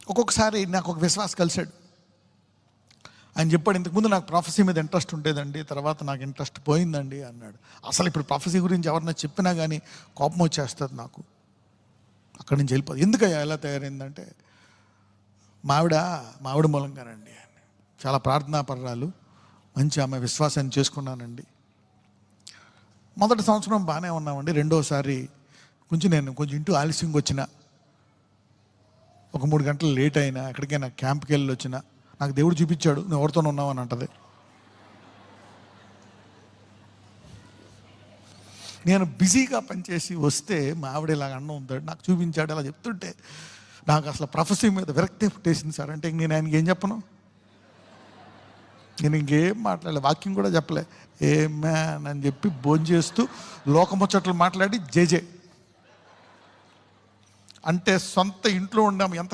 ఒక్కొక్కసారి నాకు ఒక విశ్వాస కలిశాడు. ఆయన చెప్పాడు, ఇంతకుముందు నాకు ప్రొఫెసీ మీద ఇంట్రెస్ట్ ఉండేదండి, తర్వాత నాకు ఇంట్రెస్ట్ పోయిందండి అన్నాడు. అసలు ఇప్పుడు ప్రొఫెసీ గురించి ఎవరన్నా చెప్పినా కానీ కోపం వచ్చేస్తుంది నాకు. అక్కడి నుంచి వెళ్ళిపోదు. ఎందుకయ్యా ఎలా తయారైందంటే, మావిడ మూలంగానండి. చాలా ప్రార్థనాపరాలు, మంచి ఆమె విశ్వాసాన్ని చేసుకున్నానండి. మొదటి సంవత్సరం బాగానే ఉన్నామండి. రెండోసారి నేను కొంచెం ఇంటూ ఆలస్యంగా వచ్చిన, ఒక 3 గంటలు లేట్ అయినా, ఎక్కడికైనా క్యాంప్కి వెళ్ళి వచ్చిన, నాకు దేవుడు చూపించాడు నువ్వు ఎవరితోనే ఉన్నావని అంటది. నేను బిజీగా పనిచేసి వస్తే మా ఆవిడ ఇలాగ అన్నం ఉంటాడు, నాకు చూపించాడు. అలా చెప్తుంటే నాకు అసలు ప్రొఫెసీ మీద విరక్తి పుట్టేసింది సార్. అంటే నేను ఆయనకి ఏం చెప్పను, నేను ఇంకేం మాట్లాడలే, వాక్యం కూడా చెప్పలే. ఏ మ్యాన్ అని చెప్పి భోంచేస్తూ లోకముచ్చట్లు మాట్లాడి జేజే. అంటే సొంత ఇంట్లో ఉండాము ఎంత